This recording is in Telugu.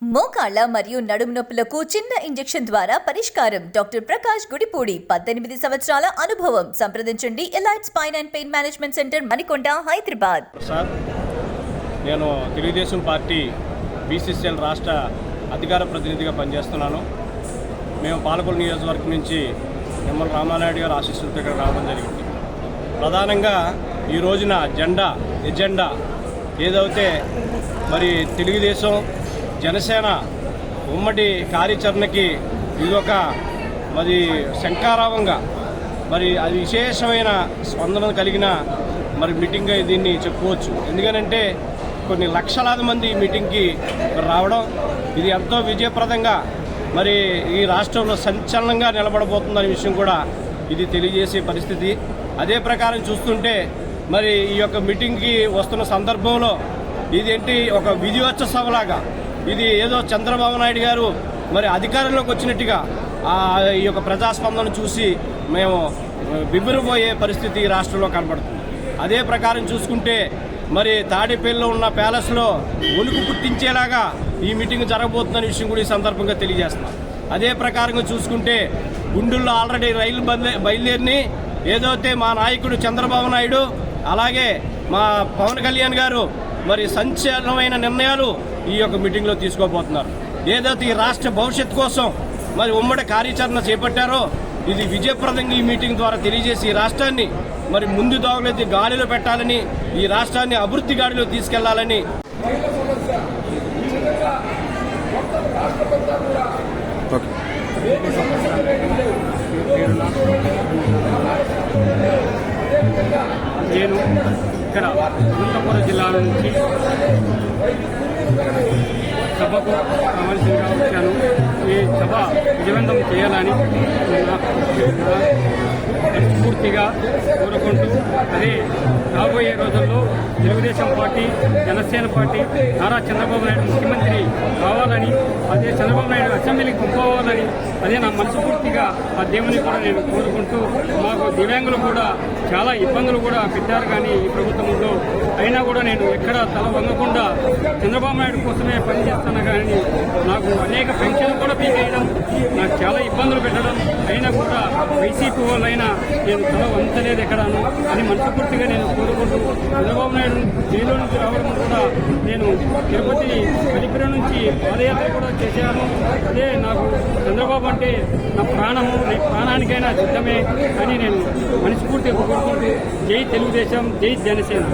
మోకాళ్ళ మరియు నడుము నొప్పులకు చిన్న ఇంజెక్షన్ ద్వారా పరిష్కారం. డాక్టర్ ప్రకాష్ గుడిపూడి, 18 సంవత్సరాల అనుభవం. సంప్రదించండి. Elite spine and pain management centre, Manikonda, Hyderabad. Sir, నేను తెలుగుదేశం పార్టీ బీసీసీఎల్ రాష్ట్ర అధికార ప్రతినిధిగా పనిచేస్తున్నాను. మేము పాలకొల్లు నియోజకవర్గం నుంచి నిమ్మల రామానాయుడు గారు ఆశీస్సులతో ఇక్కడ రావడం జరిగింది. ప్రధానంగా ఈ రోజున ఎజెండా ఏదైతే మరి తెలుగుదేశం జనసేన ఉమ్మడి కార్యాచరణకి ఇదొక మరి శంకారావంగా మరి అది విశేషమైన స్పందన కలిగిన మరి మీటింగ్గా దీన్ని చెప్పుకోవచ్చు. ఎందుకనంటే కొన్ని లక్షలాది మంది ఈ మీటింగ్కి రావడం ఇది ఎంతో విజయప్రదంగా మరి ఈ రాష్ట్రంలో సంచలనంగా నిలబడబోతుందనే విషయం కూడా ఇది తెలియజేసే పరిస్థితి. అదే ప్రకారం చూస్తుంటే మరి ఈ యొక్క మీటింగ్కి వస్తున్న సందర్భంలో ఇదేంటి ఒక విధివోత్సవంలాగా, ఇది ఏదో చంద్రబాబు నాయుడు గారు మరి అధికారంలోకి వచ్చినట్టుగా ఈ యొక్క ప్రజాస్పందన చూసి మేము బిబ్బిరిపోయే పరిస్థితి ఈ రాష్ట్రంలో కనబడుతుంది. అదే ప్రకారం చూసుకుంటే మరి తాడేపల్లిలో ఉన్న ప్యాలెస్లో వణుకు పుట్టించేలాగా ఈ మీటింగ్ జరగబోతుందనే విషయం కూడా ఈ సందర్భంగా తెలియజేస్తున్నాం. అదే ప్రకారంగా చూసుకుంటే గుండెల్లో ఆల్రెడీ రైలు బయలుదేరిని ఏదైతే మా నాయకుడు చంద్రబాబు నాయుడు అలాగే మా పవన్ కళ్యాణ్ గారు మరి సంచలనమైన నిర్ణయాలు ఈ యొక్క మీటింగ్లో తీసుకోబోతున్నారు. ఏదైతే ఈ రాష్ట్ర భవిష్యత్తు కోసం మరి ఉమ్మడి కార్యాచరణ చేపట్టారో ఇది విజయప్రదంగా ఈ మీటింగ్ ద్వారా తెలియజేసి ఈ రాష్ట్రాన్ని మరి ముందు దోగలైతే గాలిలో పెట్టాలని, ఈ రాష్ట్రాన్ని అభివృద్ధి గాడిలో తీసుకెళ్లాలని నేను ఇక్కడ అనంతపురం జిల్లా నుంచి సభకు కావాల్సిందిగా వచ్చాను. ఈ సభ విజయవంతం చేయాలని పూర్తిగా కోరుకుంటూ, అదే రాబోయే రోజుల్లో తెలుగుదేశం పార్టీ, జనసేన పార్టీ, నారా చంద్రబాబు నాయుడు ముఖ్యమంత్రి కావాలని, అదే చంద్రబాబు నాయుడు అసెంబ్లీకి పంపుకోవాలని, అదే నా మనస్ఫూర్తిగా ఆ దేవుని కూడా నేను కోరుకుంటూ, మాకు దివ్యాంగులు కూడా చాలా ఇబ్బందులు కూడా పెట్టారు. కానీ ఈ ప్రభుత్వంలో అయినా కూడా నేను ఎక్కడ తల వంగకుండా చంద్రబాబు నాయుడు కోసమే పనిచేస్తున్నా. కానీ నాకు అనేక పెన్షన్లు కూడా పీకేయడం, నాకు చాలా ఇబ్బందులు పెట్టడం అయినా కూడా వైసీపీ వాళ్ళైనా నేను తల వంచలేదు ఎక్కడాను అని మనస్ఫూర్తిగా నేను కోరుకుంటూ, చంద్రబాబు నాయుడు జైలు నుంచి రావడం కూడా నేను తిరుపతి కలిపిరి నుంచి పాదయాత్ర కూడా చేశాను. అదే నాకు చంద్రబాబు అంటే నా ప్రాణము, నీ ప్రాణానికైనా సిద్ధమే అని నేను మనస్ఫూర్తిగా కోరుకుంటూ, జై తెలుగుదేశం, జై జనసేన.